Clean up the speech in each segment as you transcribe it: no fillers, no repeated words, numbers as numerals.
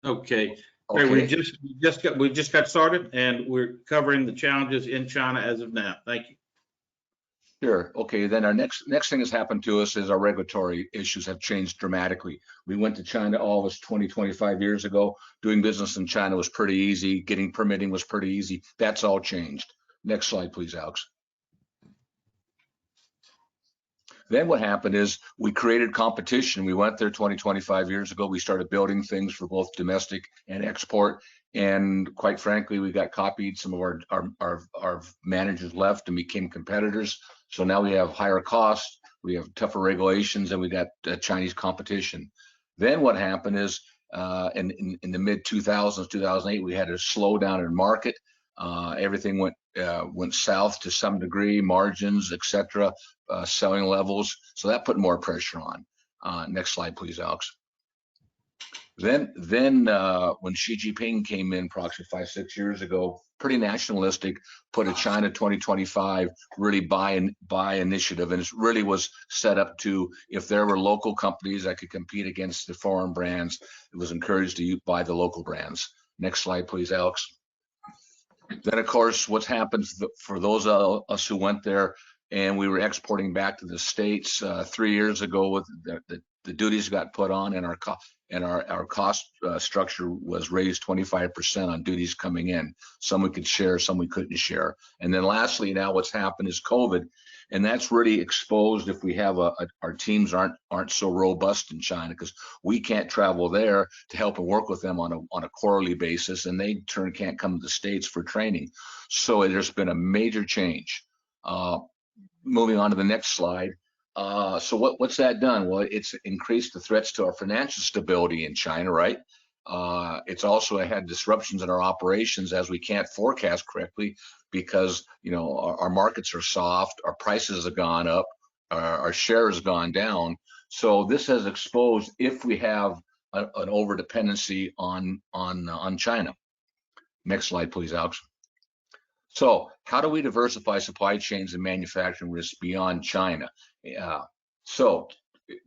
Okay. Great. Okay. We just got started, and we're covering the challenges in China as of now. Thank you. Sure. Okay. Then our next thing that's happened to us is our regulatory issues have changed dramatically. We went to China all of us 20, 25 years ago. Doing business in China was pretty easy. Getting permitting was pretty easy. That's all changed. Next slide, please, Alex. Then what happened is we created competition. We went there 20, 25 years ago. We started building things for both domestic and export. And quite frankly, we got copied. Some of our managers left and became competitors. So now we have higher costs, we have tougher regulations, and we got Chinese competition. Then what happened is in the mid 2000s, 2008, we had a slowdown in market. Everything went south to some degree, margins, etc., selling levels. So that put more pressure on. Next slide, please, Alex. Then when Xi Jinping came in approximately 5, 6 years ago, pretty nationalistic, put a China 2025 really buy initiative, and it really was set up to, if there were local companies that could compete against the foreign brands, it was encouraged to buy the local brands. Next slide, please, Alex. Then, of course, what happens for those of us who went there and we were exporting back to the States 3 years ago, with the duties got put on, and our cost structure was raised 25% on duties coming in. Some we could share, some we couldn't share. And then lastly, now what's happened is COVID, and that's really exposed if we have our teams aren't so robust in China, because we can't travel there to help and work with them on a quarterly basis, and they in turn can't come to the States for training. So there's been a major change. Moving on to the next slide. So what's that done? Well, it's increased the threats to our financial stability in China, right? It's also had disruptions in our operations as we can't forecast correctly because, you know, our markets are soft, our prices have gone up, our share has gone down. So this has exposed if we have an over dependency on China. Next slide, please, Alex. So how do we diversify supply chains and manufacturing risks beyond China? So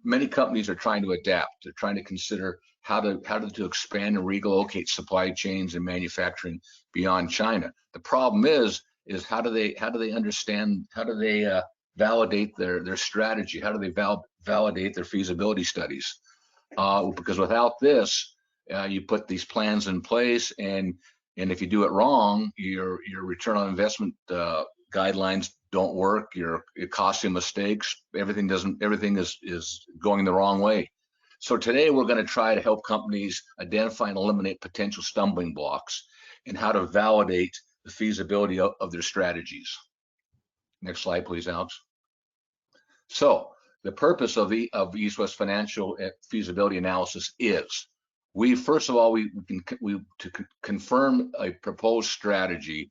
many companies are trying to adapt. They're trying to consider how to expand and relocate supply chains and manufacturing beyond China. The problem is how do they understand, how do they validate their strategy? How do they validate their feasibility studies? Because without this, you put these plans in place, and if you do it wrong, your return on investment guidelines don't work. It costs you mistakes. Everything is going the wrong way. So today we're going to try to help companies identify and eliminate potential stumbling blocks and how to validate the feasibility of their strategies. Next slide, please, Alex. So the purpose of East West Financial feasibility analysis is, first of all, to confirm a proposed strategy,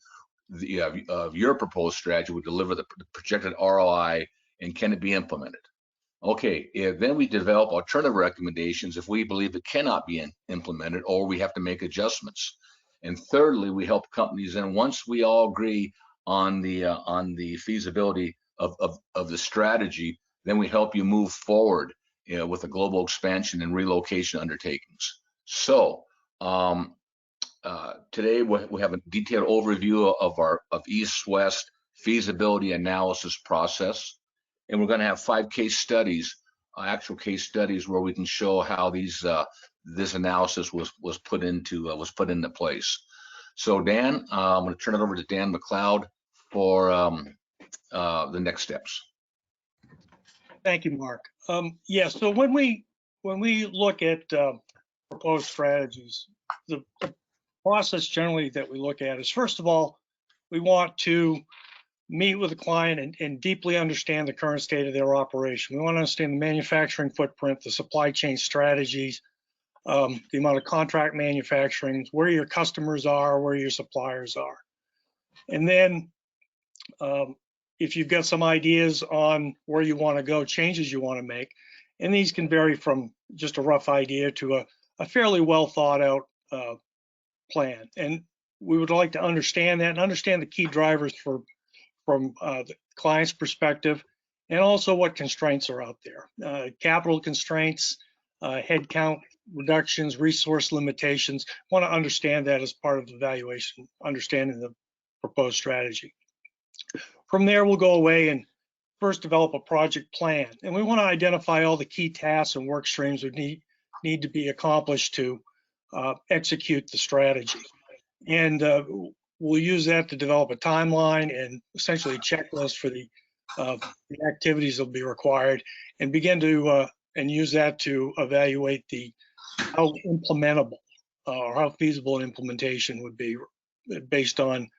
of your proposed strategy would deliver the projected ROI, and can it be implemented? Okay, then we develop alternative recommendations if we believe it cannot be implemented or we have to make adjustments. And thirdly, we help companies, and once we all agree on the feasibility of the strategy, then we help you move forward with a global expansion and relocation undertakings. So today we have a detailed overview of East-West feasibility analysis process, and we're going to have 5 case studies, actual case studies, where we can show how this analysis was put into place. So Dan, I'm going to turn it over to Dan McLeod for the next steps. Thank you, Mark. Yeah, so when we look at proposed strategies, the process generally that we look at is, first of all, we want to meet with the client and deeply understand the current state of their operation. We want to understand the manufacturing footprint, the supply chain strategies, the amount of contract manufacturing, where your customers are, where your suppliers are. And then if you've got some ideas on where you want to go, changes you want to make, and these can vary from just a rough idea to a fairly well thought out plan. And we would like to understand that and understand the key drivers from the client's perspective, and also what constraints are out there. Capital constraints, headcount reductions, resource limitations. Want to understand that as part of the evaluation, understanding the proposed strategy. From there, we'll go away and first develop a project plan. And we want to identify all the key tasks and work streams that need to be accomplished to execute the strategy. And we'll use that to develop a timeline and essentially a checklist for the activities that will be required, and begin to and use that to evaluate how implementable or how feasible an implementation would be based on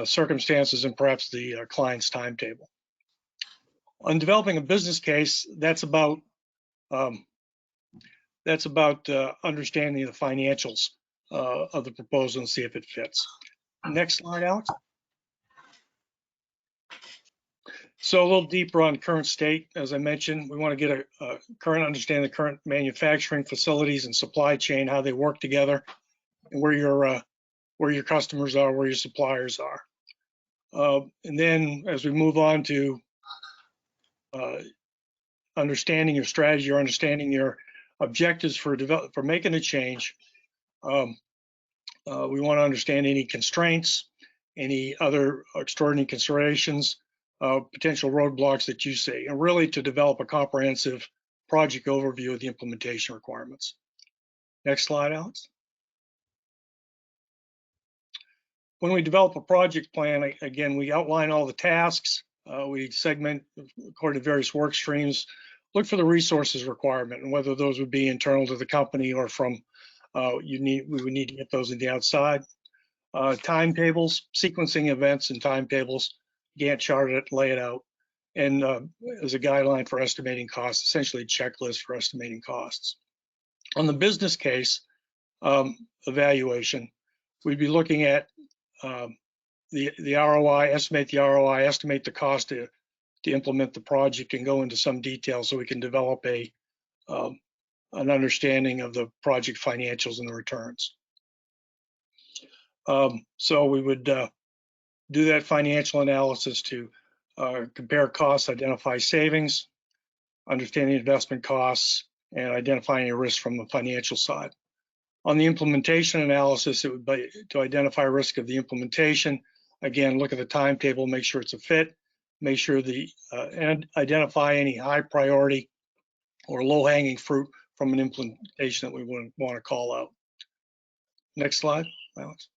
circumstances and perhaps the client's timetable. On developing a business case, that's about understanding the financials of the proposal and see if it fits. Next slide, Alex. So a little deeper on current state. As I mentioned, we want to get a current understanding of the current manufacturing facilities and supply chain, how they work together, and where your customers are, where your suppliers are. And then as we move on to understanding your strategy or understanding your objectives for making a change, we want to understand any constraints, any other extraordinary considerations, potential roadblocks that you see, and really to develop a comprehensive project overview of the implementation requirements. Next slide, Alex. When we develop a project plan, again, we outline all the tasks, we segment according to various work streams, look for the resources requirement and whether those would be internal to the company or from we would need to get those in the outside. Timetables, sequencing events and timetables, Gantt chart it, lay it out, and as a guideline for estimating costs, essentially a checklist for estimating costs. On the business case evaluation, we'd be looking at the ROI, estimate the ROI, estimate the cost to implement the project, and go into some detail so we can develop an understanding of the project financials and the returns. So we would do that financial analysis to compare costs, identify savings, understand the investment costs, and identify any risks from the financial side. On the implementation analysis, it would be to identify risk of the implementation. Again, look at the timetable, make sure it's a fit, make sure and identify any high priority or low-hanging fruit from an implementation that we want to call out. Next slide, Alex.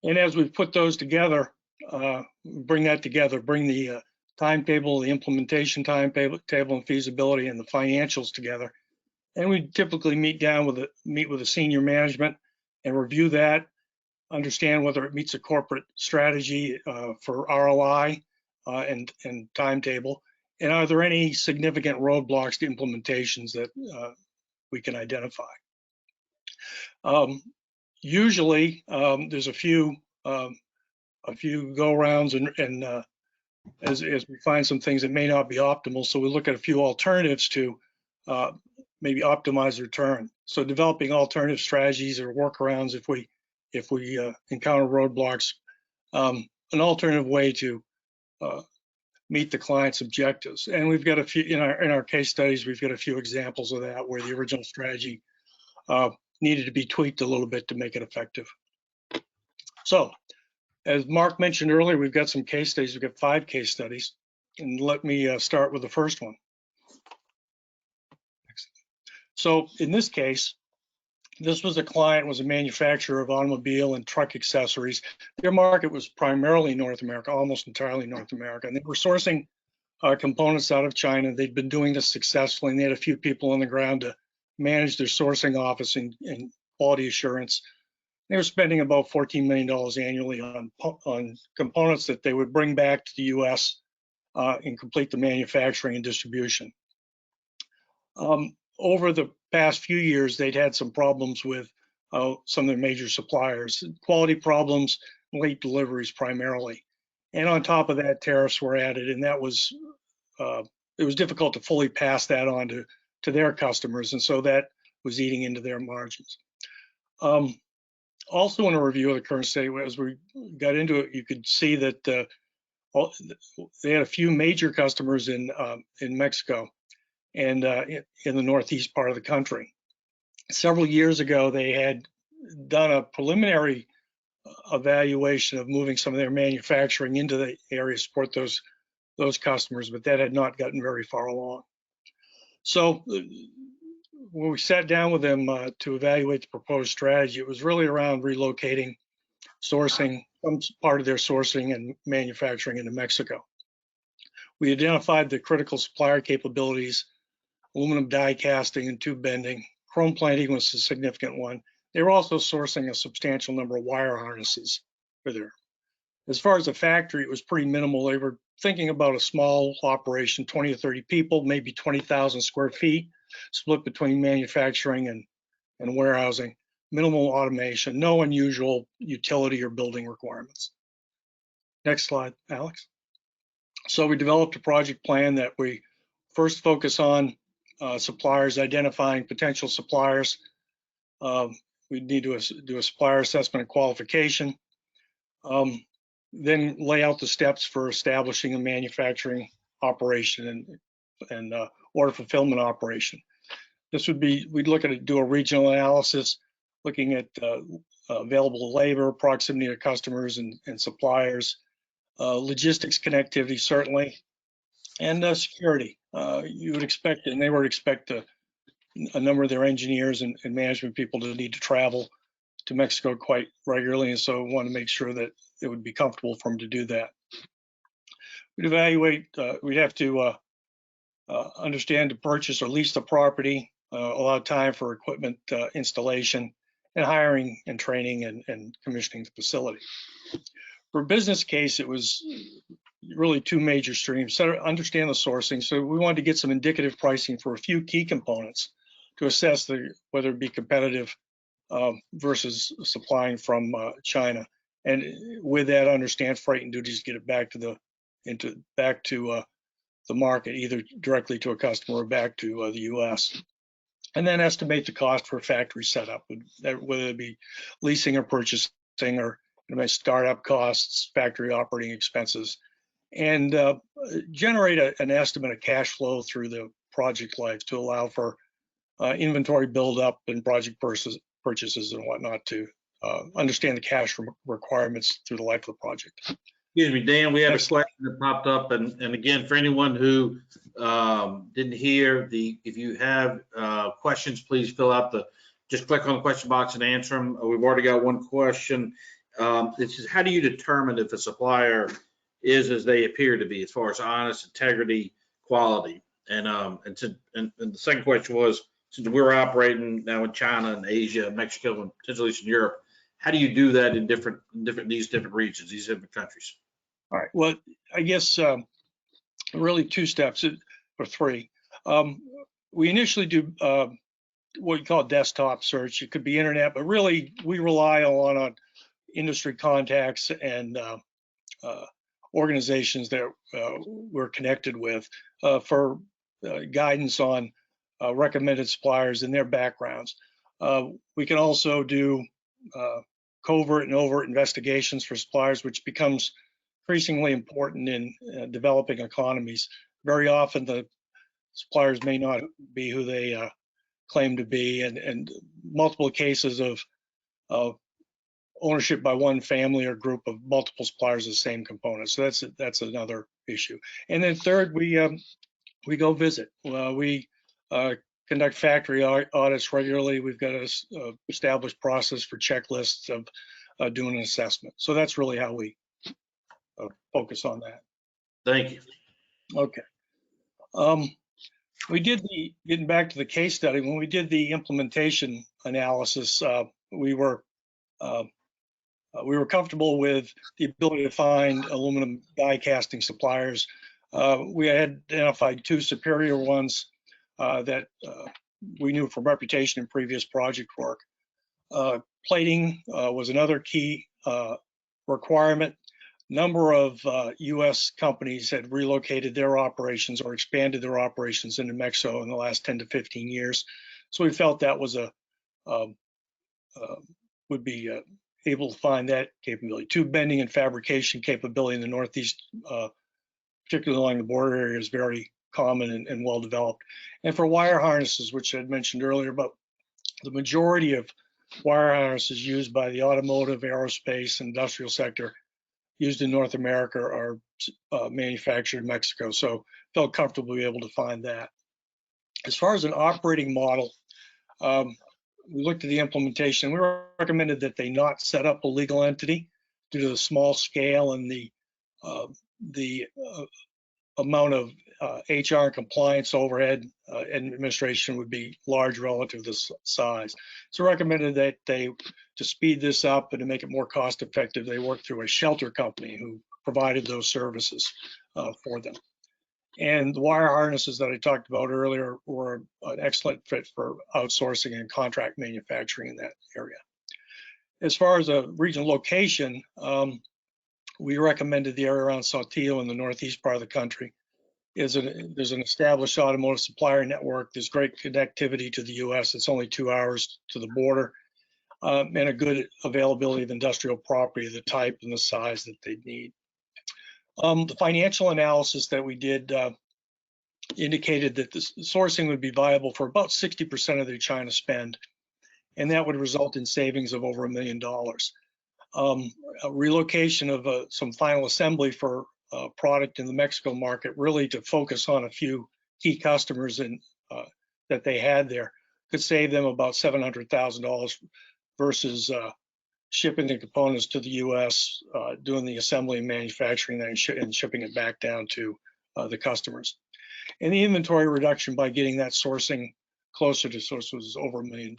And as we put those together, bring the timetable, the implementation timetable and feasibility and the financials together. And we typically meet with the senior management and review that, understand whether it meets a corporate strategy for ROI and timetable, and are there any significant roadblocks to implementations that we can identify. Usually, there's a few go-arounds, and as we find some things that may not be optimal, so we look at a few alternatives to maybe optimize return. So developing alternative strategies or workarounds if we encounter roadblocks, an alternative way to meet the client's objectives. And we've got a few in our case studies. We've got a few examples of that where the original strategy needed to be tweaked a little bit to make it effective. So, as Mark mentioned earlier, we've got some case studies. We've got 5 case studies, and let me start with the first one. So, in this case, this was a manufacturer of automobile and truck accessories. Their market was primarily North America, almost entirely North America, and they were sourcing components out of China. They'd been doing this successfully, and they had a few people on the ground to manage their sourcing office and quality assurance. They were spending about $14 million annually on components that they would bring back to the U.S. And complete the manufacturing and distribution. Over the past few years, they'd had some problems with some of their major suppliers, quality problems, late deliveries primarily. And on top of that, tariffs were added, and that was it was difficult to fully pass that on to their customers, and so that was eating into their margins. Also, in a review of the current state, as we got into it, you could see that they had a few major customers in Mexico, and in the northeast part of the country. Several years ago, they had done a preliminary evaluation of moving some of their manufacturing into the area to support those customers, but that had not gotten very far along. So when we sat down with them to evaluate the proposed strategy, it was really around relocating, sourcing, some part of their sourcing and manufacturing into Mexico. We identified the critical supplier capabilities, aluminum die casting and tube bending. Chrome plating was a significant one. They were also sourcing a substantial number of wire harnesses for there. As far as the factory, it was pretty minimal. They were thinking about a small operation, 20 or 30 people, maybe 20,000 square feet, split between manufacturing and warehousing, minimal automation, no unusual utility or building requirements. Next slide, Alex. So we developed a project plan that we first focus on suppliers, identifying potential suppliers. We need to do a supplier assessment and qualification. Then lay out the steps for establishing a manufacturing operation and order fulfillment operation. This would be, we'd look at it, do a regional analysis, looking at available labor, proximity to customers and suppliers, logistics connectivity, certainly, and security. You would expect, and they would expect a number of their engineers and management people to need to travel to Mexico quite regularly, and so want to make sure that it would be comfortable for them to do that. We'd evaluate, we'd have to understand to purchase or lease the property, allow time for equipment installation, and hiring and training and commissioning the facility. For a business case, it was really two major streams. So understand the sourcing. So we wanted to get some indicative pricing for a few key components to assess whether it be competitive versus supplying from China. And with that, understand freight and duties, get it back to the market, either directly to a customer or back to the U.S. And then estimate the cost for a factory setup, whether it be leasing or purchasing or startup costs, factory operating expenses, and generate an estimate of cash flow through the project life to allow for inventory buildup and project purchases and whatnot to understand the cash requirements through the life of the project. Excuse me, Dan, we have a question that popped up, and again, for anyone who didn't hear, if you have questions, please just click on the question box and answer them. We've already got one question. This is, how do you determine if a supplier is as they appear to be, as far as honest, integrity, quality? And the second question was, since we're operating now in China and Asia, Mexico, and potentially Eastern Europe, how do you do that in these different regions, these different countries? All right. Well, I guess really two steps or three. We initially do what you call a desktop search. It could be internet, but really we rely on industry contacts and organizations that we're connected with for guidance on recommended suppliers and their backgrounds. We can also do covert and overt investigations for suppliers, which becomes increasingly important in developing economies. Very often the suppliers may not be who they claim to be, and multiple cases of ownership by one family or group of multiple suppliers of the same component. So that's another issue. And then third, we go visit. We conduct factory audits regularly. We've got an established process for checklists of doing an assessment. So that's really how we focus on that. Thank you. Okay. Getting back to the case study, when we did the implementation analysis, we were comfortable with the ability to find aluminum die casting suppliers. We had identified two superior ones that we knew from reputation in previous project work. Plating was another key requirement. Number of U.S. companies had relocated their operations or expanded their operations into Mexico in the last 10 to 15 years. So we felt that was would be able to find that capability. Tube bending and fabrication capability in the Northeast, particularly along the border area, is very common and well developed. And for wire harnesses, which I had mentioned earlier, but the majority of wire harnesses used by the automotive, aerospace, industrial sector used in North America are manufactured in Mexico. So felt comfortable to be able to find that. As far as an operating model, we looked at the implementation. We recommended that they not set up a legal entity due to the small scale and the amount of HR and compliance overhead and administration would be large relative to the size. So recommended that they, to speed this up and to make it more cost effective, they work through a shelter company who provided those services for them. And the wire harnesses that I talked about earlier were an excellent fit for outsourcing and contract manufacturing in that area. As far as a regional location, we recommended the area around Saltillo in the northeast part of the country. There's an established automotive supplier network. There's great connectivity to the U.S. It's only 2 hours to the border, and a good availability of industrial property of the type and the size that they need. The financial analysis that we did indicated that the sourcing would be viable for about 60% of their China spend, and that would result in savings of over $1 million. A relocation of some final assembly for product in the Mexico market, really to focus on a few key customers that they had there, could save them about $700,000 versus shipping the components to the U.S., doing the assembly and manufacturing that and shipping it back down to the customers. And the inventory reduction by getting that sourcing closer to source was over $1 million.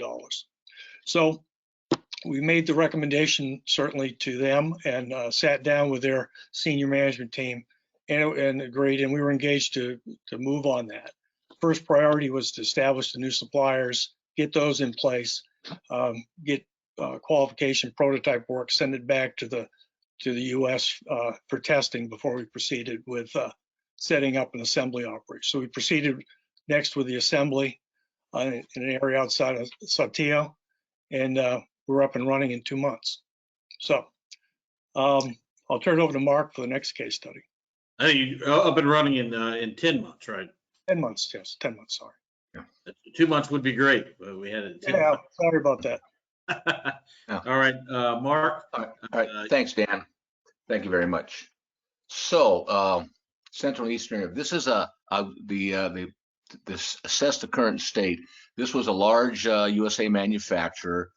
So we made the recommendation certainly to them and sat down with their senior management team and agreed, and we were engaged to move on that. First priority was to establish the new suppliers, get those in place, get qualification prototype work, send it back to the U.S. For testing before we proceeded with setting up an assembly operation. So we proceeded next with the assembly in an area outside of Saltillo, and we're up and running in 2 months. So I'll turn it over to Mark for the next case study. I think you're up and running in 10 months, right? 10 months, yes, 10 months, sorry. Yeah. 2 months would be great, but we had it. Yeah, sorry about that. All right, Mark. All right. Thanks, Dan. Thank you very much. So Central and Eastern Europe. This is this assess the current state. This was a large USA manufacturer,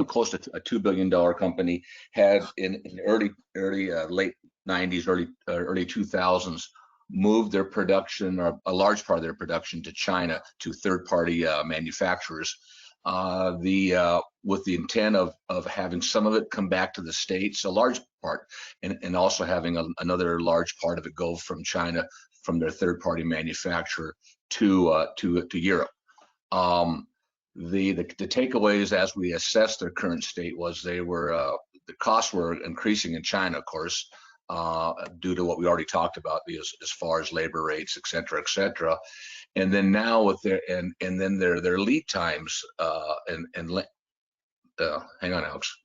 close to a $2 billion company, had in early late 90s, early 2000s, moved their production, or a large part of their production, to China to third-party manufacturers, with the intent of having some of it come back to the States, a large part, and also having another large part of it go from China, from their third-party manufacturer to Europe. The takeaways as we assessed their current state was they were the costs were increasing in China, of course, due to what we already talked about, as far as labor rates, et cetera, et cetera. And then now with their their lead times hang on, Alex.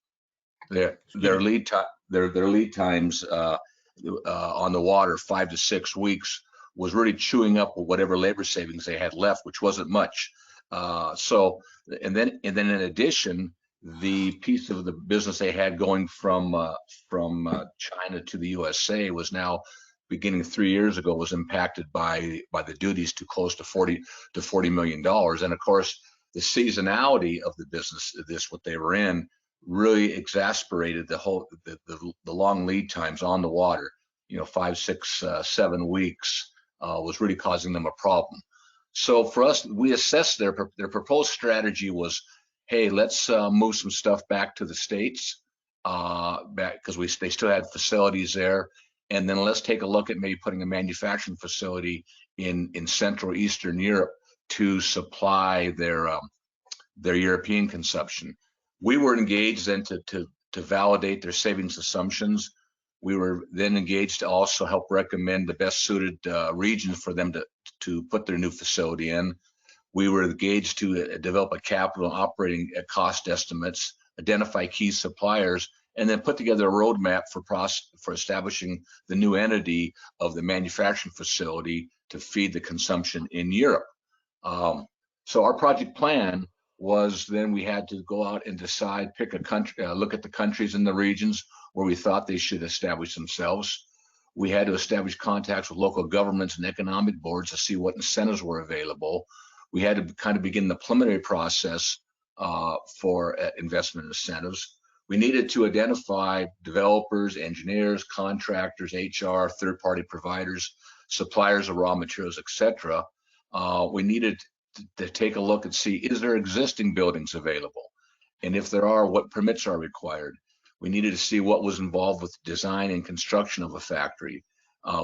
Their lead times on the water, 5 to 6 weeks, was really chewing up whatever labor savings they had left, which wasn't much. So and then in addition, the piece of the business they had going from China to the USA was now, beginning 3 years ago, was impacted by the duties to close to $40 million. And of course, the seasonality of the business, what they were in, really exasperated the long lead times on the water. 5, 6, 7 weeks was really causing them a problem. So for us, we assessed their proposed strategy was, hey, let's move some stuff back to the States, because they still had facilities there, and then let's take a look at maybe putting a manufacturing facility in Central Eastern Europe to supply their European consumption. We were engaged then to validate their savings assumptions. We were then engaged to also help recommend the best suited regions for them to put their new facility in. We were engaged to develop a capital and operating cost estimates, identify key suppliers, and then put together a roadmap for establishing the new entity of the manufacturing facility to feed the consumption in Europe. So our project plan was then we had to go out and decide, pick a country, look at the countries and the regions where we thought they should establish themselves. We had to establish contacts with local governments and economic boards to see what incentives were available. We had to kind of begin the preliminary process for investment incentives. We needed to identify developers, engineers, contractors, HR, third-party providers, suppliers of raw materials, etc. We needed to take a look and see, is there existing buildings available? And if there are, what permits are required? We needed to see what was involved with design and construction of a factory.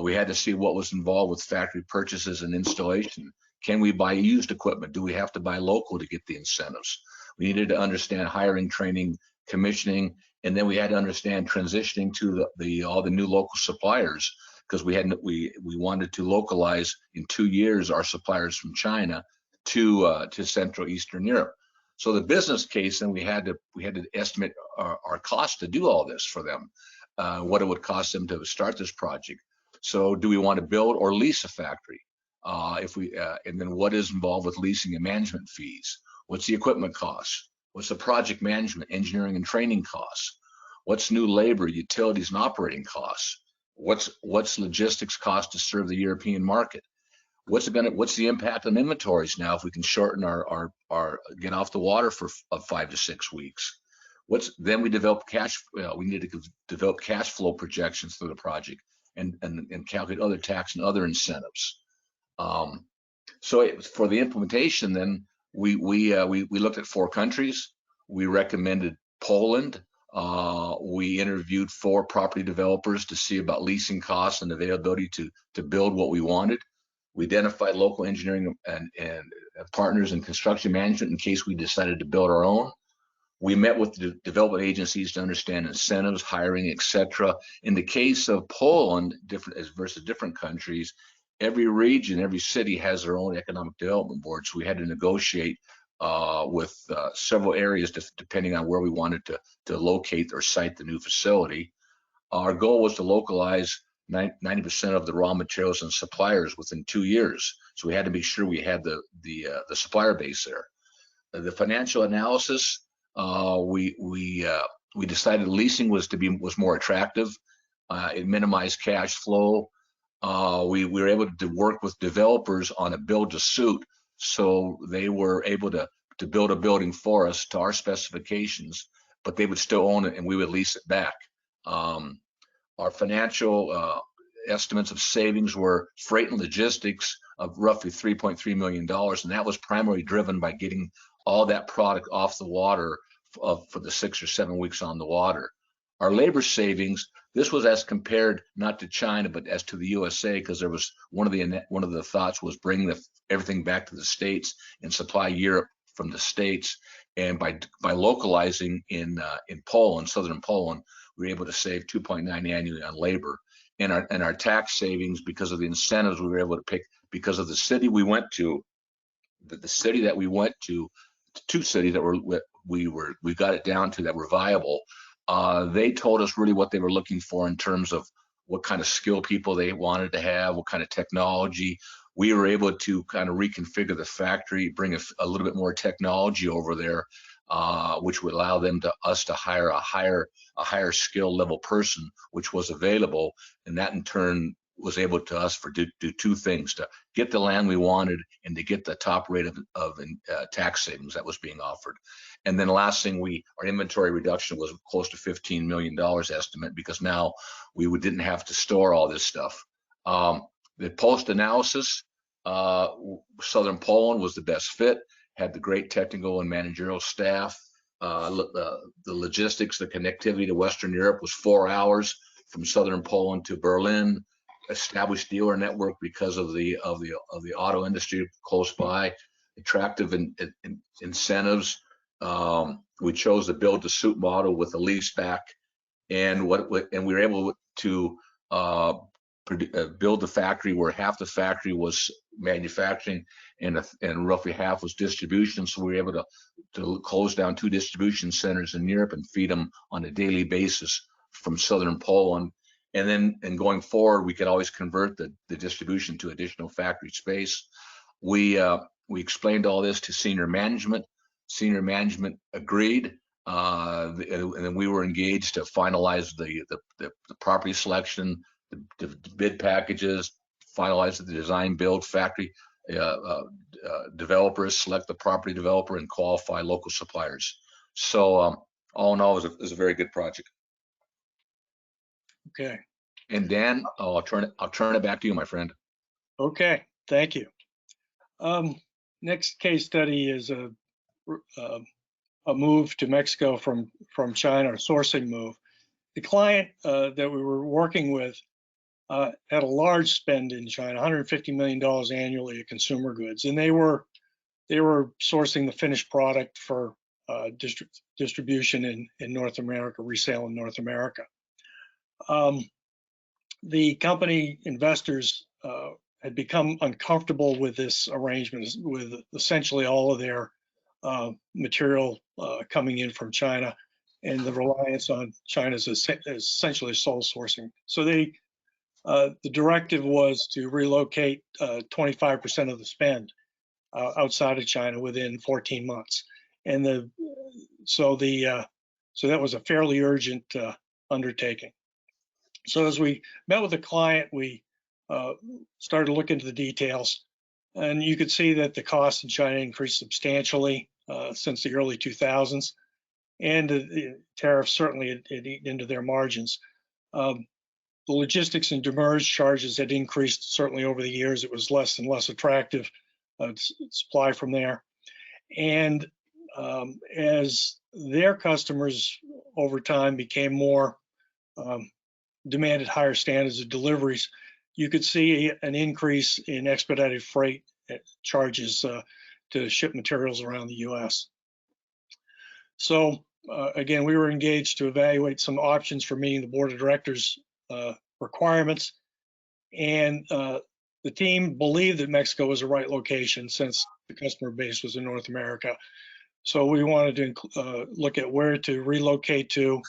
We had to see what was involved with factory purchases and installation. Can we buy used equipment? Do we have to buy local to get the incentives? We needed to understand hiring, training, commissioning, and then we had to understand transitioning to all the new local suppliers, because we wanted to localize in 2 years our suppliers from China to Central Eastern Europe. So the business case, and we had to estimate our cost to do all this for them, what it would cost them to start this project. So do we want to build or lease a factory? And then what is involved with leasing and management fees? What's the equipment costs? What's the project management, engineering and training costs? What's new labor, utilities and operating costs? What's logistics cost to serve the European market? What's the impact on inventories now if we can shorten our get off the water for 5 to 6 weeks? Then we develop we need to develop cash flow projections for the project and calculate other tax and other incentives. So for the implementation, then we looked at 4 countries. We recommended Poland. We interviewed 4 property developers to see about leasing costs and availability to build what we wanted. We identified local engineering and partners in construction management in case we decided to build our own. We met with the development agencies to understand incentives, hiring, etc. In the case of Poland, versus different countries, every region, every city has their own economic development board. So we had to negotiate with several areas depending on where we wanted to locate or site the new facility. Our goal was to localize 90% of the raw materials and suppliers within 2 years. So we had to make sure we had the supplier base there. The financial analysis, we decided leasing was more attractive. It minimized cash flow. We were able to work with developers on a build to suit, so they were able to build a building for us to our specifications, but they would still own it and we would lease it back. Our financial estimates of savings were freight and logistics of roughly $3.3 million, and that was primarily driven by getting all that product off the water for the 6 or 7 weeks on the water. Our labor savings, this was as compared not to China, but as to the USA, because there was one of the thoughts was bring everything back to the States and supply Europe from the States. And by localizing in Poland, southern Poland, we were able to save 2.9 annually on labor. And our tax savings, because of the incentives we were able to pick, because of the city we went to, the city that we went to, 2 cities that we got it down to that were viable. They told us really what they were looking for in terms of what kind of skilled people they wanted to have, what kind of technology. We were able to kind of reconfigure the factory, bring a little bit more technology over there, which would allow us to hire a higher skill level person, which was available, and that in turn was able to do 2 things: to get the land we wanted and to get the top rate of tax savings that was being offered. And then last thing, our inventory reduction was close to $15 million estimate, because now we didn't have to store all this stuff. The post analysis, southern Poland was the best fit, had the great technical and managerial staff. The logistics, the connectivity to Western Europe was 4 hours from southern Poland to Berlin. Established dealer network because of the auto industry close by. Attractive incentives. We chose the build to suit model with a lease back, and we were able to build the factory where half the factory was manufacturing and roughly half was distribution. So we were able to close down 2 distribution centers in Europe and feed them on a daily basis from southern Poland. And then, and going forward, we could always convert the distribution to additional factory space. We explained all this to senior management. Senior management agreed, and then we were engaged to finalize the property selection, the bid packages, finalize the design build factory, developers, select the property developer, and qualify local suppliers. So all in all, it was a very good project. Okay. And Dan, I'll turn it back to you, my friend. Okay. Thank you. Next case study is a move to Mexico from China, a sourcing move. The client that we were working with had a large spend in China, $150 million annually of consumer goods, and they were sourcing the finished product for distribution in North America, resale in North America. The company investors had become uncomfortable with this arrangement, with essentially all of their material coming in from China, and the reliance on China's essentially sole sourcing. So the directive was to relocate 25% of the spend outside of China within 14 months, and so that was a fairly urgent undertaking. So as we met with the client, we started to look into the details, and you could see that the cost in China increased substantially since the early 2000s, and the tariffs certainly had eaten into their margins. The logistics and demurrage charges had increased certainly over the years. It was less and less attractive supply from there. And as their customers over time became more demanded higher standards of deliveries, you could see an increase in expedited freight charges to ship materials around the U.S. So again, we were engaged to evaluate some options for meeting the board of directors requirements, and the team believed that Mexico was the right location since the customer base was in North America. So we wanted to look at where to relocate to,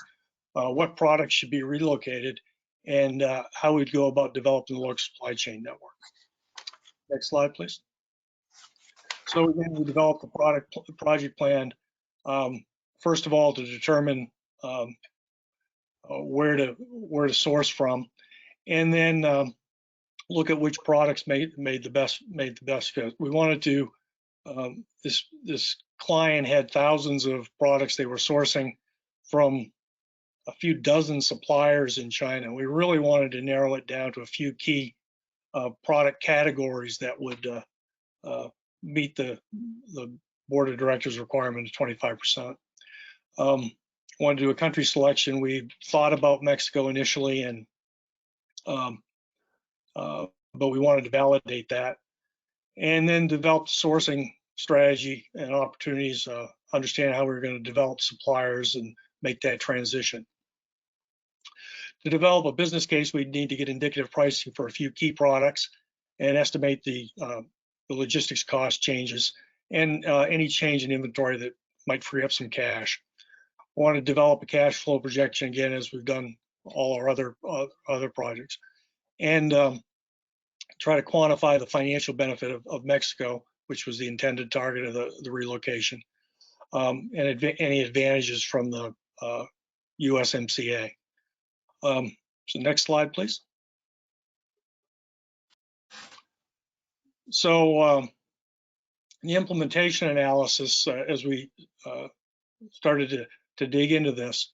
what products should be relocated, and how we'd go about developing the local supply chain network. Next slide, please. So again, we developed the project plan, first of all, to determine where to source from, and then look at which products made the best fit. We wanted to this client had thousands of products they were sourcing from a few dozen suppliers in China. We really wanted to narrow it down to a few key product categories that would meet the board of directors requirement of 25%. Wanted to do a country selection. We thought about Mexico initially, and but we wanted to validate that, and then develop sourcing strategy and opportunities, understand how we were going to develop suppliers and make that transition. To develop a business case, we'd need to get indicative pricing for a few key products and estimate the logistics cost changes and any change in inventory that might free up some cash. I want to develop a cash flow projection again, as we've done all our other projects, and try to quantify the financial benefit of Mexico, which was the intended target of the relocation, and any advantages from the USMCA. So next slide, please. So the implementation analysis, as we started to dig into this,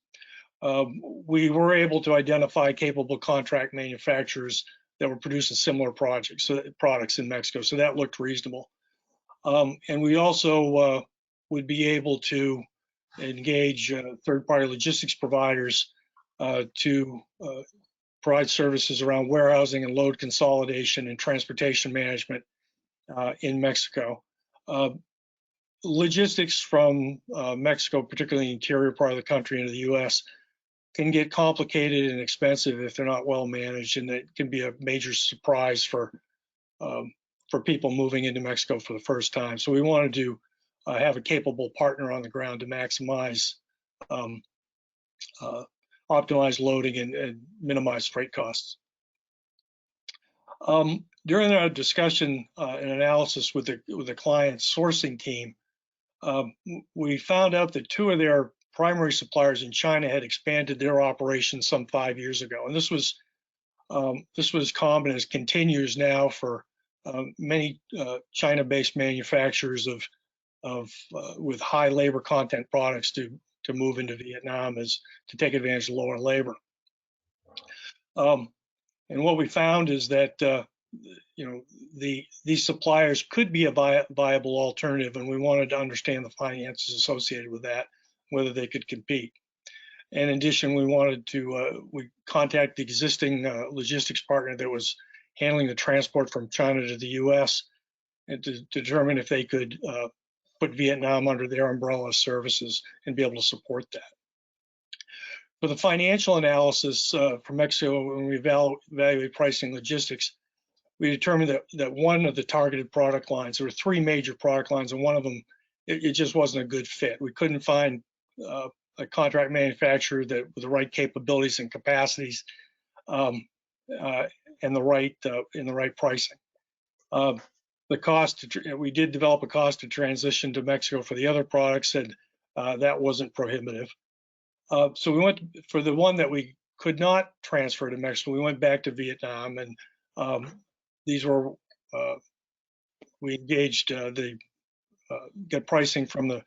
we were able to identify capable contract manufacturers that were producing similar products in Mexico. So that looked reasonable. And we also would be able to engage third-party logistics providers to provide services around warehousing and load consolidation and transportation management in Mexico. Logistics from Mexico, particularly the interior part of the country into the U.S., can get complicated and expensive if they're not well managed, and it can be a major surprise for people moving into Mexico for the first time. So we wanted to have a capable partner on the ground to maximize optimize loading and minimize freight costs. During our discussion and analysis with the client sourcing team, we found out that 2 of their primary suppliers in China had expanded their operations some 5 years ago, and this was common as continues now for many China-based manufacturers with high labor content products to move into Vietnam as to take advantage of lower labor. And what we found is that these suppliers could be a viable alternative, and we wanted to understand the finances associated with that, whether they could compete. And in addition, we wanted to contact the existing logistics partner that was handling the transport from China to the U.S. and to determine if they could put Vietnam under their umbrella of services and be able to support that. For the financial analysis for Mexico, when we evaluate pricing logistics, we determined that one of the targeted product lines, there were 3 major product lines, and one of them, it just wasn't a good fit. We couldn't find a contract manufacturer that with the right capabilities and capacities and the right pricing. The cost, we did develop a cost to transition to Mexico for the other products, and that wasn't prohibitive. So we went for the one that we could not transfer to Mexico. We went back to Vietnam, and these were we engaged got pricing from the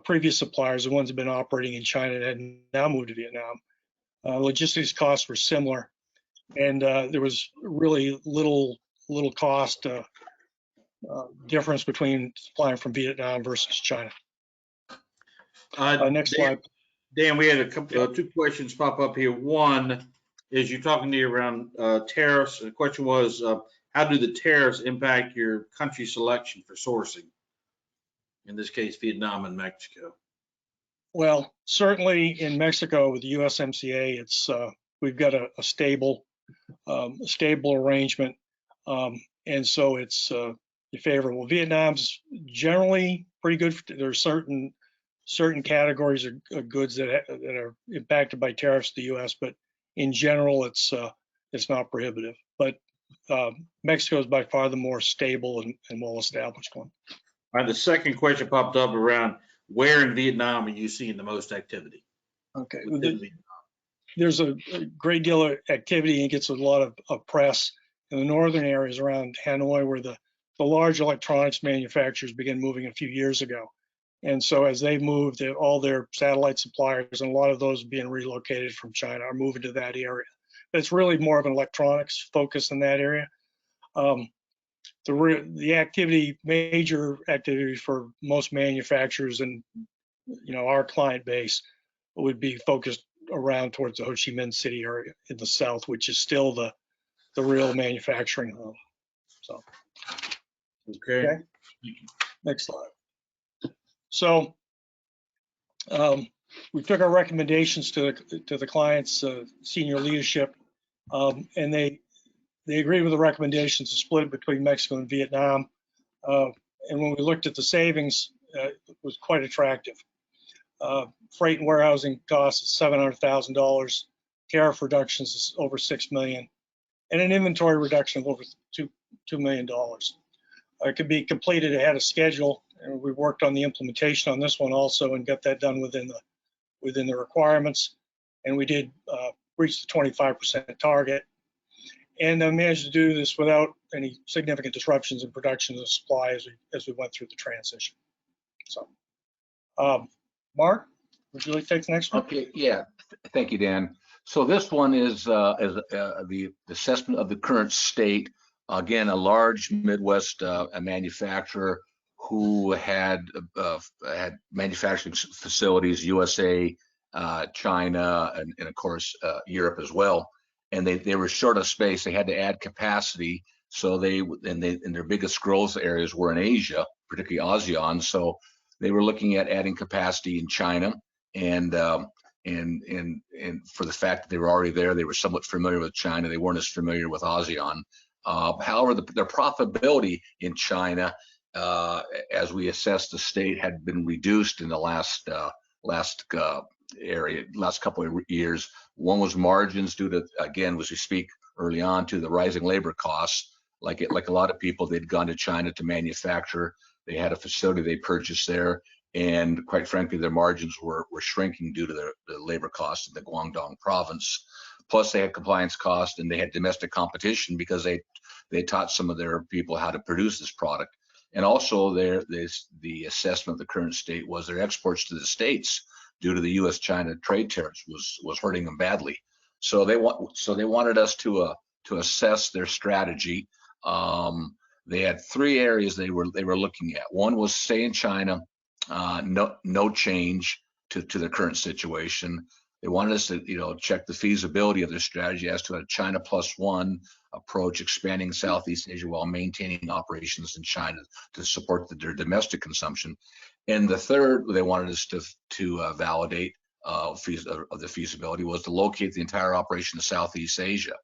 previous suppliers, the ones that have been operating in China and had now moved to Vietnam. Logistics costs were similar, and there was really little cost difference between supplying from Vietnam versus China. Next slide. Dan, we had a couple, 2 questions pop up here. One is you talking to you around tariffs. The question was, how do the tariffs impact your country selection for sourcing? In this case, Vietnam and Mexico. Well, certainly in Mexico with the USMCA, it's we've got a stable arrangement, and so it's favorable. Vietnam's generally pretty good. There's certain categories of goods that are impacted by tariffs to the U.S., but in general, it's not prohibitive. But Mexico is by far the more stable and well-established one. All right, the second question popped up around where in Vietnam are you seeing the most activity? Okay, there's a great deal of activity and gets a lot of press in the northern areas around Hanoi, where the large electronics manufacturers began moving a few years ago. And so as they moved, all their satellite suppliers, and a lot of those being relocated from China, are moving to that area. But it's really more of an electronics focus in that area. The activity, major activity for most manufacturers and our client base would be focused around towards the Ho Chi Minh City area in the south, which is still the real manufacturing hub. So, okay. Next slide. So we took our recommendations to the client's senior leadership, and they agreed with the recommendations to split between Mexico and Vietnam. And when we looked at the savings, it was quite attractive. Freight and warehousing costs $700,000, tariff reductions is over $6 million, and an inventory reduction of over $2 million. It could be completed ahead of schedule, and we worked on the implementation on this one also and got that done within the requirements. And we did reach the 25% target, and managed to do this without any significant disruptions in production and supply as we went through the transition. So, Mark, would you like to take the next one? Okay, yeah, thank you, Dan. So this one is the assessment of the current state. Again, a large Midwest manufacturer who had manufacturing facilities, USA, China, and of course Europe as well. And they were short of space. They had to add capacity. So their biggest growth areas were in Asia, particularly ASEAN. So they were looking at adding capacity in China, and for the fact that they were already there, they were somewhat familiar with China. They weren't as familiar with ASEAN. However, their profitability in China, as we assessed the state, had been reduced in the last area last couple of years. One was margins due to, again, as we speak early on, to the rising labor costs. Like a lot of people, they'd gone to China to manufacture. They had a facility they purchased there, and quite frankly, their margins were shrinking due to the labor costs in the Guangdong province. Plus, they had compliance costs, and they had domestic competition because they taught some of their people how to produce this product. And also, the assessment of the current state was their exports to the States due to the U.S.-China trade tariffs was hurting them badly. So they wanted us to assess their strategy. They had three areas they were looking at. One was stay in China, no change to the current situation. They wanted us to check the feasibility of their strategy as to a China plus one approach, expanding Southeast Asia while maintaining operations in China to support their domestic consumption. And the third, they wanted us to validate of the feasibility was to locate the entire operation in Southeast Asia.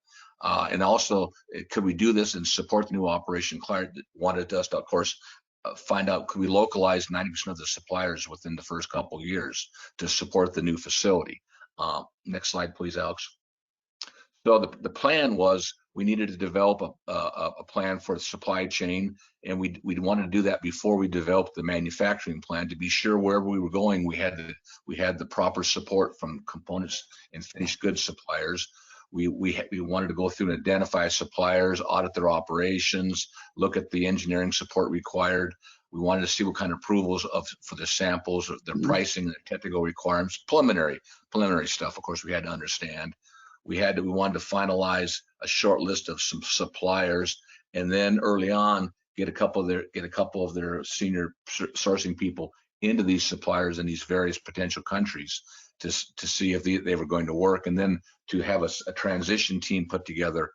And also, could we do this and support the new operation? Client wanted us to, of course, find out, could we localize 90% of the suppliers within the first couple of years to support the new facility? Next slide, please, Alex. So the plan was we needed to develop a plan for the supply chain, and we wanted to do that before we developed the manufacturing plan to be sure wherever we were going, we had the proper support from components and finished goods suppliers. We wanted to go through and identify suppliers, audit their operations, look at the engineering support required. We wanted to see what kind of approvals for the samples, their pricing, the technical requirements, preliminary stuff. Of course, we had to understand. We wanted to finalize a short list of some suppliers, and then early on get a couple of their senior sourcing people into these suppliers in these various potential countries to see if they were going to work, and then to have a transition team put together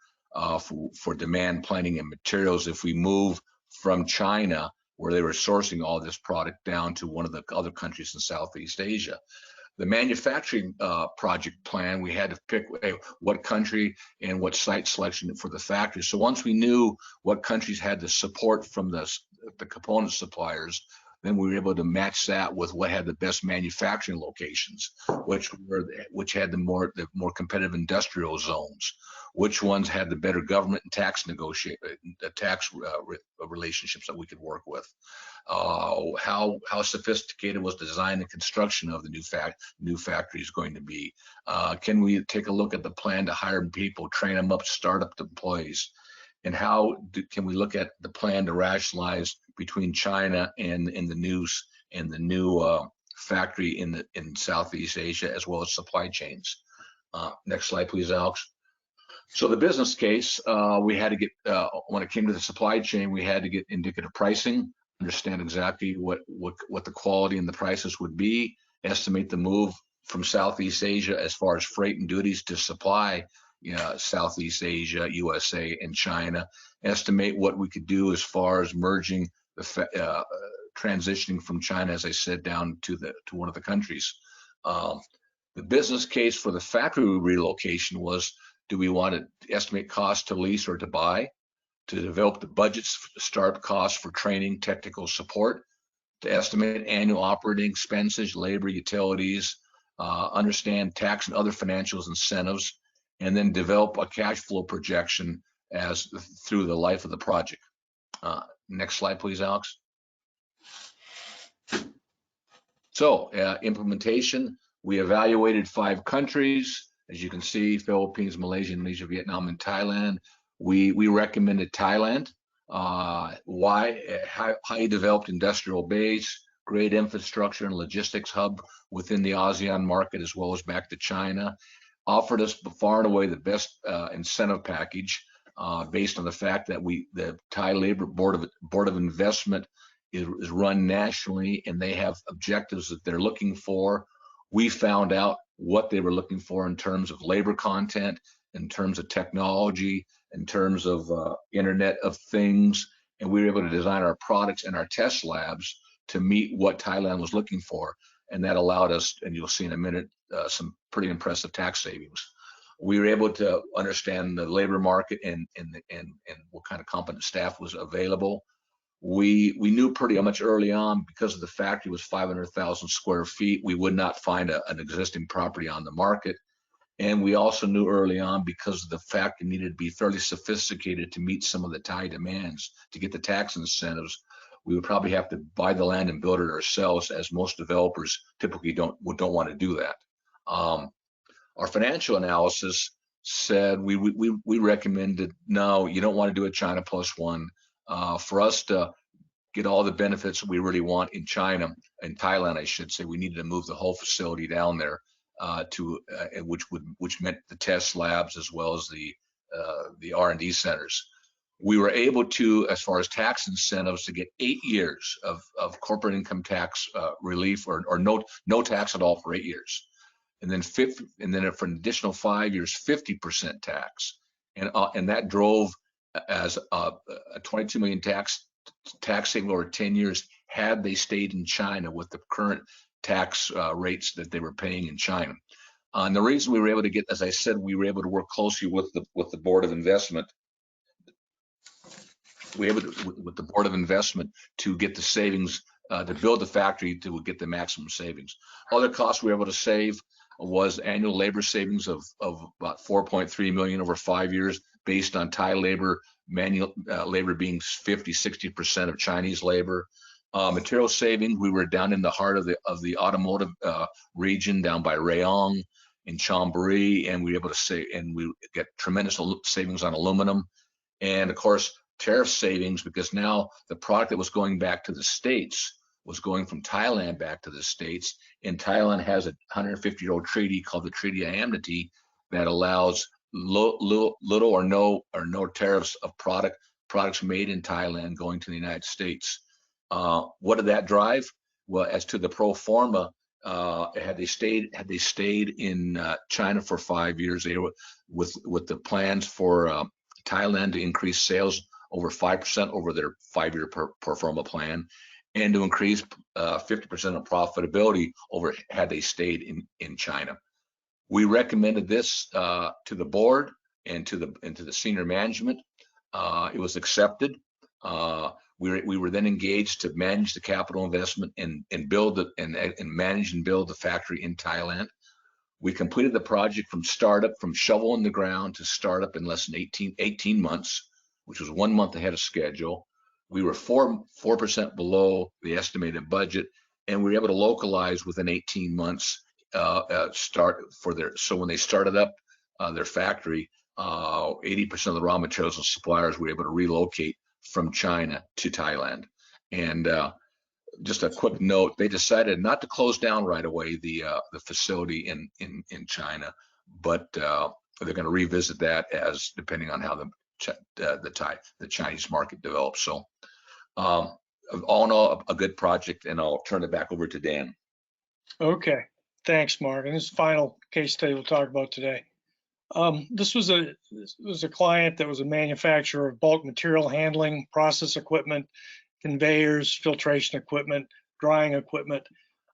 for demand planning and materials if we move from China, where they were sourcing all this product, down to one of the other countries in Southeast Asia. The manufacturing project plan, we had to pick what country and what site selection for the factory. So once we knew what countries had the support from the component suppliers, then we were able to match that with what had the best manufacturing locations, which had the more competitive industrial zones, which ones had the better government and tax relationships that we could work with. How sophisticated was the design and construction of the new factory is going to be? Can we take a look at the plan to hire people, train them up, start up the employees? And can we look at the plan to rationalize between China and the new factory in Southeast Asia, as well as supply chains? Next slide, please, Alex. So the business case, we had to get, when it came to the supply chain, we had to get indicative pricing, understand exactly what the quality and the prices would be, estimate the move from Southeast Asia as far as freight and duties to supply Southeast Asia, USA, and China, estimate what we could do as far as merging transitioning from China, as I said, down to one of the countries. The business case for the factory relocation was, do we want to estimate cost to lease or to buy, to develop the budgets, start costs for training, technical support, to estimate annual operating expenses, labor, utilities, understand tax and other financials, incentives, and then develop a cash flow projection through the life of the project. Next slide, please, Alex. So implementation, we evaluated 5 countries. As you can see, Philippines, Malaysia, Indonesia, Vietnam, and Thailand. We recommended Thailand. Why? Highly developed industrial base, great infrastructure and logistics hub within the ASEAN market, as well as back to China. Offered us far and away the best incentive package based on the fact that the Thai Labor Board of Investment is run nationally, and they have objectives that they're looking for. We found out what they were looking for in terms of labor content, in terms of technology, in terms of Internet of Things, and we were able to design our products and our test labs to meet what Thailand was looking for. And that allowed us, and you'll see in a minute, some pretty impressive tax savings. We were able to understand the labor market and what kind of competent staff was available. we knew pretty much early on, because of the factory was 500,000 square feet, we would not find an existing property on the market. And we also knew early on, because of the fact it needed to be fairly sophisticated to meet some of the Thai demands to get the tax incentives, we would probably have to buy the land and build it ourselves, as most developers typically don't want to do that. Our financial analysis said we recommended, no, you don't want to do a China plus one. For us to get all the benefits we really want in China, in Thailand, I should say, we needed to move the whole facility down there, which meant the test labs as well as the R&D centers. We were able to, as far as tax incentives, to get 8 years of corporate income tax relief, or no tax at all for 8 years. And then for an additional 5 years, 50% tax. And that drove, as a 22 million tax saving over 10 years, had they stayed in China with the current tax rates that they were paying in China. And the reason we were able to get, as I said, we were able to work closely with the Board of Investment. With the Board of Investment to get the savings, to build the factory to get the maximum savings. Other costs we were able to save was annual labor savings of about 4.3 million over 5 years, based on Thai labor, manual labor being 50-60% of Chinese labor. Material savings, we were down in the heart of the automotive region, down by Rayong in Chonburi, and we were able to save, and we get tremendous savings on aluminum, and of course tariff savings, because now the product that was going back to the States was going from Thailand back to the States, and Thailand has a 150-year-old treaty called the Treaty of Amity that allows little or no tariffs of products made in Thailand going to the United States. What did that drive? Well, as to the pro forma, had they stayed in China for 5 years, they were with the plans for Thailand to increase sales over 5% over their 5-year pro forma plan, and to increase 50% of profitability over had they stayed in China. We recommended this to the board and to the senior management. It was accepted. We were then engaged to manage the capital investment and manage and build the factory in Thailand. We completed the project from shovel in the ground to startup in less than 18 months, which was 1 month ahead of schedule. We were 4% below the estimated budget, and we were able to localize within 18 months. So when they started up their factory, 80% of the raw materials and suppliers were able to relocate from China to Thailand. And just a quick note, they decided not to close down right away the facility in China, but they're going to revisit that as depending on how the Chinese market develops. So all in all, a good project, and I'll turn it back over to Dan. Okay, thanks, Mark. And this is the final case study we'll talk about today. This was a client that was a manufacturer of bulk material handling, process equipment, conveyors, filtration equipment, drying equipment.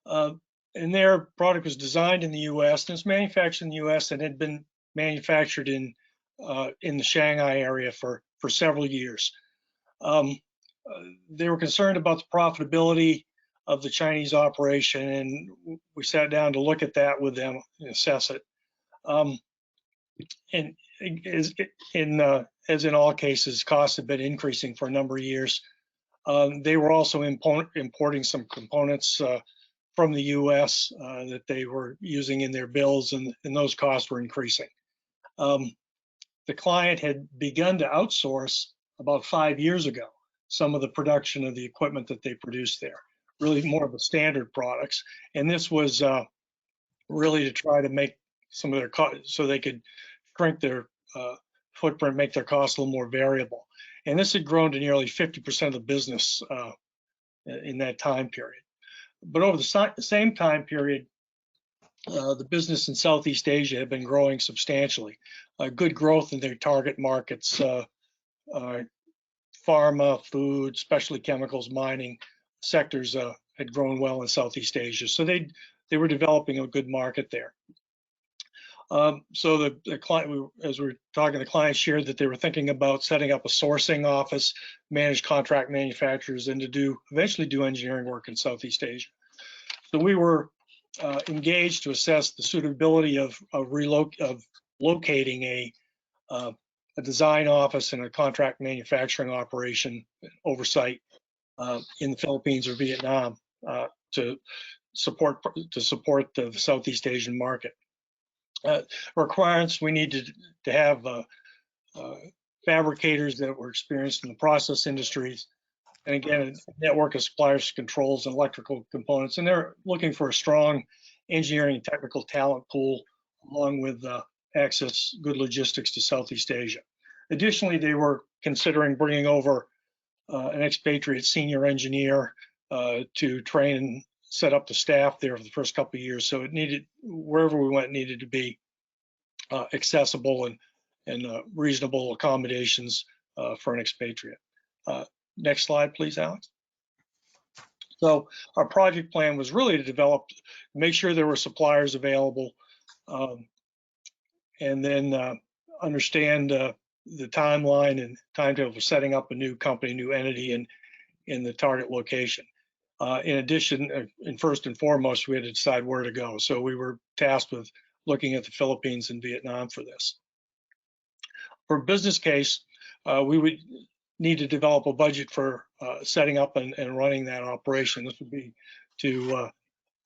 And their product was designed in the U.S. and it's manufactured in the U.S. and had been manufactured in the Shanghai area for several years. They were concerned about the profitability of the Chinese operation, and we sat down to look at that with them and assess it. And as in all cases, costs have been increasing for a number of years. They were also importing some components from the U.S. That they were using in their bills, and those costs were increasing. The client had begun to outsource about 5 years ago some of the production of the equipment that they produced there, really more of the standard products. And this was really to try to make some of their costs, so they could shrink their footprint, make their costs a little more variable. And this had grown to nearly 50% of the business in that time period. But over the same time period, the business in Southeast Asia had been growing substantially. Good growth in their target markets, pharma, food, specialty chemicals, mining sectors had grown well in Southeast Asia. So they were developing a good market there. So the client, as we were talking, the client shared that they were thinking about setting up a sourcing office, manage contract manufacturers, and to eventually do engineering work in Southeast Asia. So we were engaged to assess the suitability of locating a design office and a contract manufacturing operation oversight in the Philippines or Vietnam to support the Southeast Asian market. Requirements: we needed to have fabricators that were experienced in the process industries, and again, a network of suppliers, controls, and electrical components. And they're looking for a strong engineering and technical talent pool, along with access, good logistics to Southeast Asia. Additionally, they were considering bringing over an expatriate senior engineer to train and set up the staff there for the first couple of years. So it needed, wherever we went, needed to be accessible and reasonable accommodations for an expatriate. Next slide, please, Alex. So our project plan was really to develop, make sure there were suppliers available, and then understand the timeline and timetable for setting up a new company, new entity in the target location. In addition, and first and foremost, we had to decide where to go. So we were tasked with looking at the Philippines and Vietnam for this. For a business case, we would need to develop a budget for setting up and running that operation. This would be to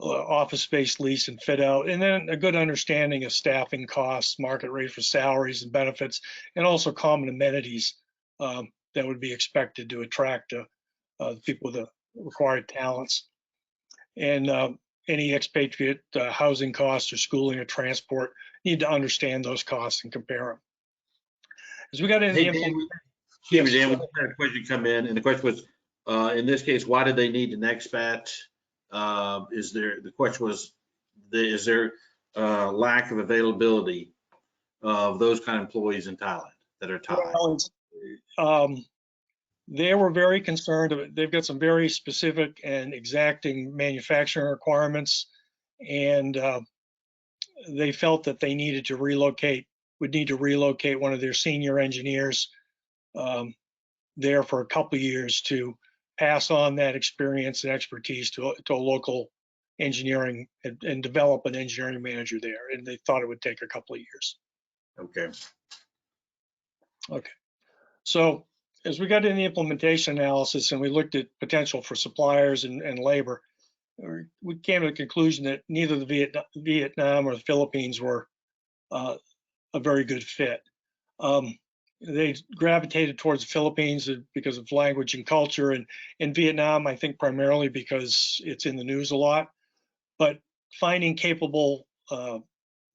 office space lease and fit out, and then a good understanding of staffing costs, market rate for salaries and benefits, and also common amenities that would be expected to attract the people with the required talents. And any expatriate housing costs or schooling or transport, need to understand those costs and compare them. As we got into the implementation, Dan, we had a question come in, and the question was, in this case, why did they need an expat? The question was, is there lack of availability of those kind of employees in Thailand that are Thai? Well, they were very concerned. They've got some very specific and exacting manufacturing requirements, and they felt that they needed to relocate, would need to relocate one of their senior engineers there for a couple of years to pass on that experience and expertise to a local engineering and develop an engineering manager there. And they thought it would take a couple of years. Okay. So as we got in the implementation analysis and we looked at potential for suppliers and labor, we came to the conclusion that neither the Vietnam or the Philippines were a very good fit. They gravitated towards the Philippines because of language and culture, and in Vietnam, I think primarily because it's in the news a lot. But finding capable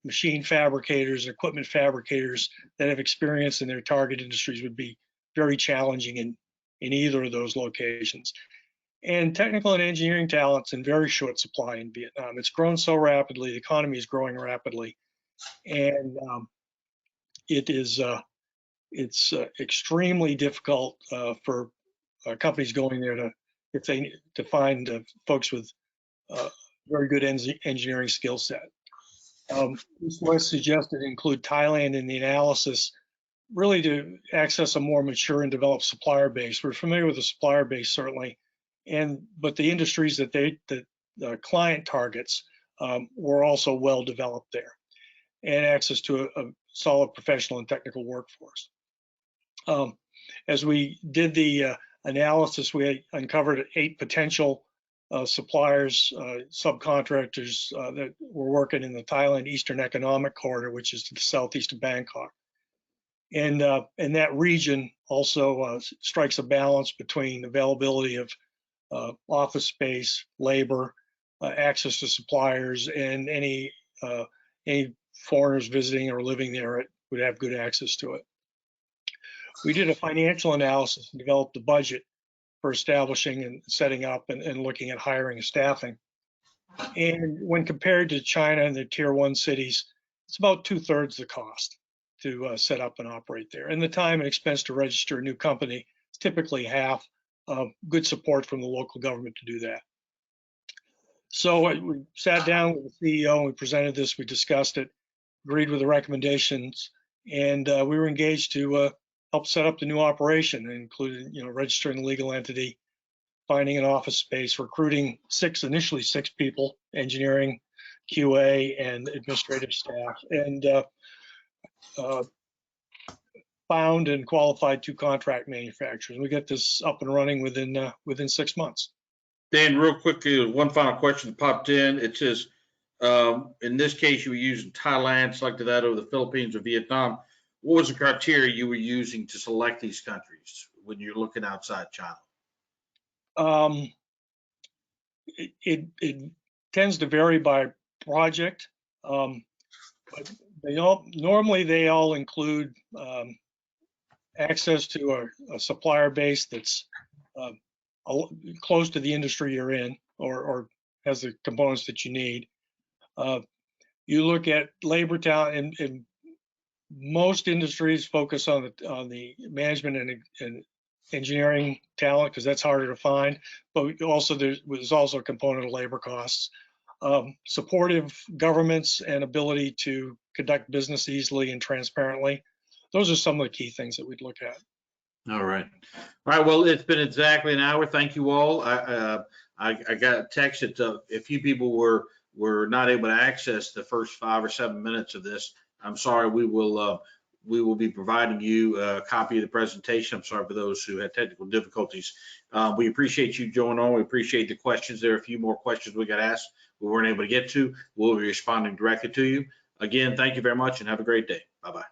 machine fabricators, equipment fabricators that have experience in their target industries would be very challenging in either of those locations. And technical and engineering talent's in very short supply in Vietnam. It's grown so rapidly, the economy is growing rapidly, and it's extremely difficult for companies going there to find folks with very good engineering skill set. This was suggested to include Thailand in the analysis, really to access a more mature and developed supplier base. We're familiar with the supplier base, certainly, but the industries that the client targets were also well developed there, and access to a solid professional and technical workforce. As we did the analysis, we uncovered 8 potential suppliers, subcontractors that were working in the Thailand Eastern Economic Corridor, which is to the southeast of Bangkok. And that region also strikes a balance between availability of office space, labor, access to suppliers, and any foreigners visiting or living there would have good access to it. We did a financial analysis and developed a budget for establishing and setting up and looking at hiring and staffing. And when compared to China and the tier 1 cities, it's about 2/3 the cost to set up and operate there. And the time and expense to register a new company is typically half. Good support from the local government to do that. So we sat down with the CEO and we presented this, we discussed it, agreed with the recommendations, and we were engaged to help set up the new operation, including, registering the legal entity, finding an office space, recruiting initially six people, engineering, QA, and administrative staff, and found and qualified 2 contract manufacturers. We got this up and running within 6 months. Dan, real quickly, one final question that popped in. It says, in this case, you were using Thailand, selected that over the Philippines or Vietnam. What was the criteria you were using to select these countries when you're looking outside China? It tends to vary by project, but normally they all include access to a supplier base that's close to the industry you're in, or has the components that you need. You look at labor talent, and most industries focus on the management and engineering talent, because that's harder to find. But also there's also a component of labor costs. Supportive governments and ability to conduct business easily and transparently. Those are some of the key things that we'd look at. All right. Well, it's been exactly an hour. Thank you all. I got a text that a few people were not able to access the first 5 or 7 minutes of this. I'm sorry. We will be providing you a copy of the presentation. I'm sorry for those who had technical difficulties. We appreciate you joining on. We appreciate the questions. There are a few more questions we got asked we weren't able to get to. We'll be responding directly to you. Again, thank you very much and have a great day. Bye-bye.